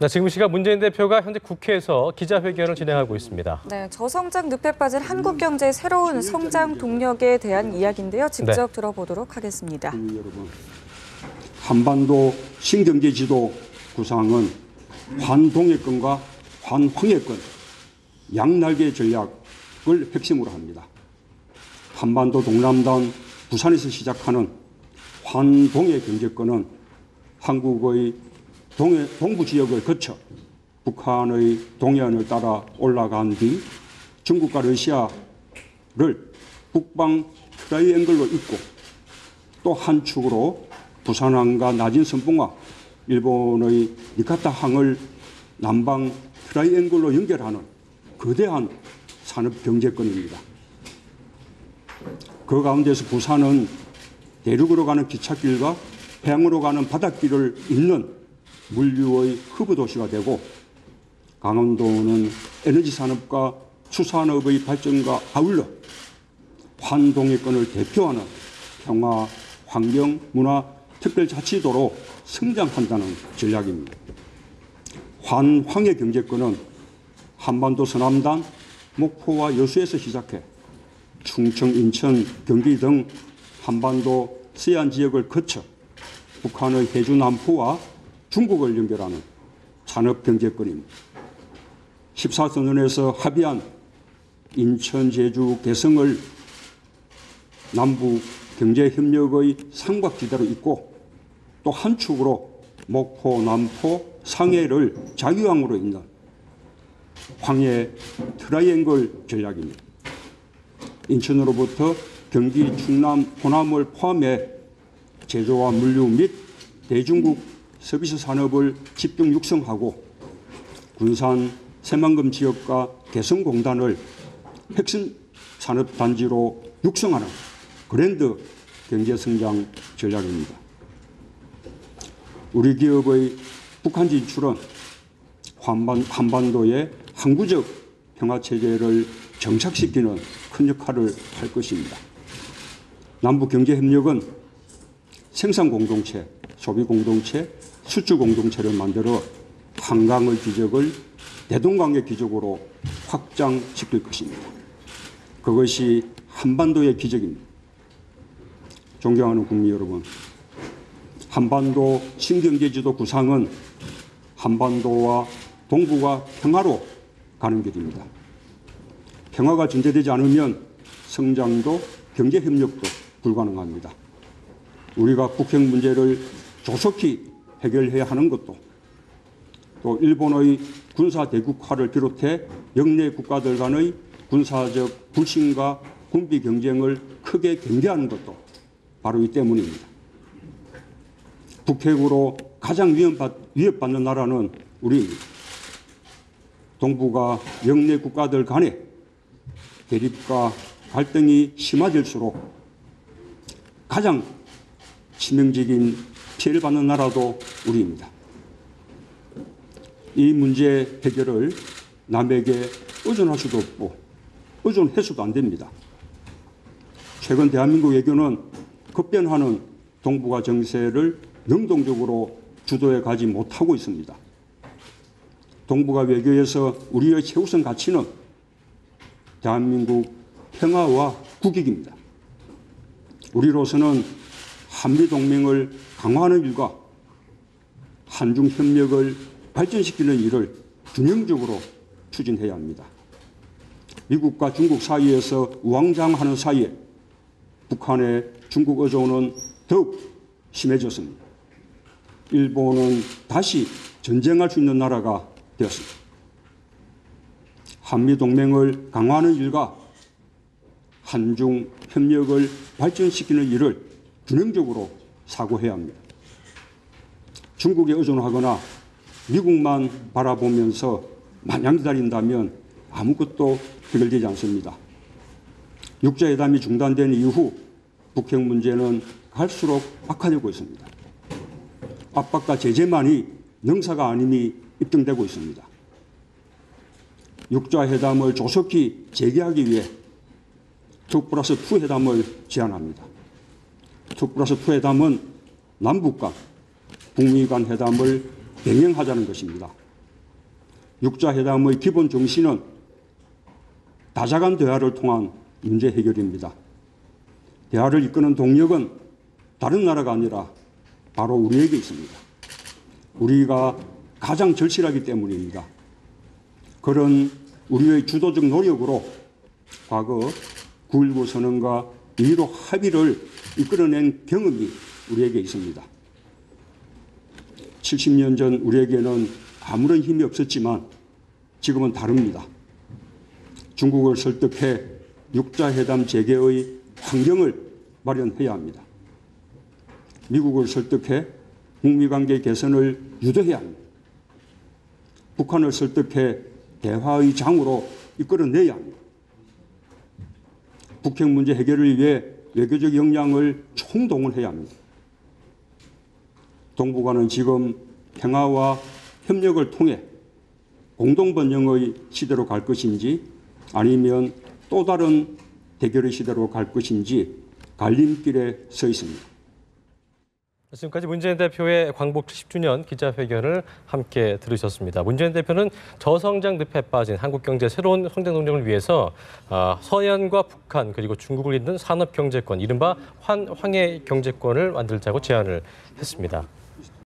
네, 지금 시각 문재인 대표가 현재 국회에서 기자회견을 진행하고 있습니다. 네, 저성장 늪에 빠진 한국 경제의 새로운 성장 동력에 대한 이야기인데요. 직접 들어보도록 하겠습니다. 여러분, 한반도 신경제 지도 구상은 환동해권과 환황해권 양날개 전략을 핵심으로 합니다. 한반도 동남단 부산에서 시작하는 환동해 경제권은 한국의 동부 지역을 거쳐 북한의 동해안을 따라 올라간 뒤 중국과 러시아를 북방 트라이앵글로 잇고 또 한 축으로 부산항과 나진 선봉과 일본의 니카타항을 남방 트라이앵글로 연결하는 거대한 산업경제권입니다. 그 가운데서 부산은 대륙으로 가는 기찻길과 해양으로 가는 바닷길을 잇는 물류의 허브 도시가 되고, 강원도는 에너지 산업과 수산업의 발전과 아울러 환동해권을 대표하는 평화, 환경, 문화, 특별자치도로 성장한다는 전략입니다. 환황해 경제권은 한반도 서남단, 목포와 여수에서 시작해 충청, 인천, 경기 등 한반도 서해안 지역을 거쳐 북한의 해주 남포와 중국을 연결하는 산업경제권입니다. 14선언에서 합의한 인천, 제주, 개성을 남북 경제협력의 삼각지대로 잇고 또 한 축으로 목포, 남포, 상해를 자유항으로 잇는 황해 트라이앵글 전략입니다. 인천으로부터 경기, 충남, 호남을 포함해 제조와 물류 및 대중국 서비스 산업을 집중 육성하고 군산, 새만금 지역과 개성공단을 핵심 산업단지로 육성하는 그랜드 경제성장 전략입니다. 우리 기업의 북한 진출은 한반도의 항구적 평화체제를 정착시키는 큰 역할을 할 것입니다. 남북경제협력은 생산공동체, 소비공동체, 수출공동체를 만들어 한강의 기적을 대동강의 기적으로 확장시킬 것입니다. 그것이 한반도의 기적입니다. 존경하는 국민 여러분, 한반도 신경제지도 구상은 한반도와 동북아 평화로 가는 길입니다. 평화가 전제되지 않으면 성장도 경제협력도 불가능합니다. 우리가 북핵 문제를 조속히 해결해야 하는 것도, 또 일본의 군사 대국화를 비롯해 영내 국가들 간의 군사적 불신과 군비 경쟁을 크게 경계하는 것도 바로 이 때문입니다. 북핵으로 가장 위협받는 나라는 우리입니다. 동북아 영내 국가들 간의 대립과 갈등이 심화될수록 가장 치명적인 피해를 받는 나라도 우리입니다. 이 문제 해결을 남에게 의존할 수도 없고 의존해서도 안 됩니다. 최근 대한민국 외교는 급변하는 동북아 정세를 능동적으로 주도해 가지 못하고 있습니다. 동북아 외교에서 우리의 최우선 가치는 대한민국 평화와 국익입니다. 우리로서는 한미동맹을 강화하는 일과 한중협력을 발전시키는 일을 균형적으로 추진해야 합니다. 미국과 중국 사이에서 우왕좌왕하는 사이에 북한의 중국 의존은 더욱 심해졌습니다. 일본은 다시 전쟁할 수 있는 나라가 되었습니다. 한미동맹을 강화하는 일과 한중 협력을 발전시키는 일을 균형적으로 사고해야 합니다. 중국에 의존하거나 미국만 바라보면서 마냥 기다린다면 아무것도 해결되지 않습니다. 육자회담이 중단된 이후 북핵 문제는 갈수록 악화되고 있습니다. 압박과 제재만이 능사가 아님이 입증되고 있습니다. 육자회담을 조속히 재개하기 위해 2+2 회담을 제안합니다. 2+2 회담은 남북 간, 북미 간 회담을 병행하자는 것입니다. 육자회담의 기본 정신은 다자간 대화를 통한 문제 해결입니다. 대화를 이끄는 동력은 다른 나라가 아니라 바로 우리에게 있습니다. 우리가 가장 절실하기 때문입니다. 그런 우리의 주도적 노력으로 과거 9.19 선언과 미로 합의를 이끌어낸 경험이 우리에게 있습니다. 70년 전 우리에게는 아무런 힘이 없었지만 지금은 다릅니다. 중국을 설득해 육자회담 재개의 환경을 마련해야 합니다. 미국을 설득해 북미관계 개선을 유도해야 합니다. 북한을 설득해 대화의 장으로 이끌어내야 합니다. 북핵 문제 해결을 위해 외교적 역량을 총동원해야 합니다. 동북아는 지금 평화와 협력을 통해 공동번영의 시대로 갈 것인지 아니면 또 다른 대결의 시대로 갈 것인지 갈림길에 서 있습니다. 지금까지 문재인 대표의 광복 70주년 기자회견을 함께 들으셨습니다. 문재인 대표는 저성장 늪에 빠진 한국 경제 새로운 성장 동력을 위해서 서해안과 북한 그리고 중국을 잇는 산업 경제권, 이른바 황해 경제권을 만들자고 제안을 했습니다.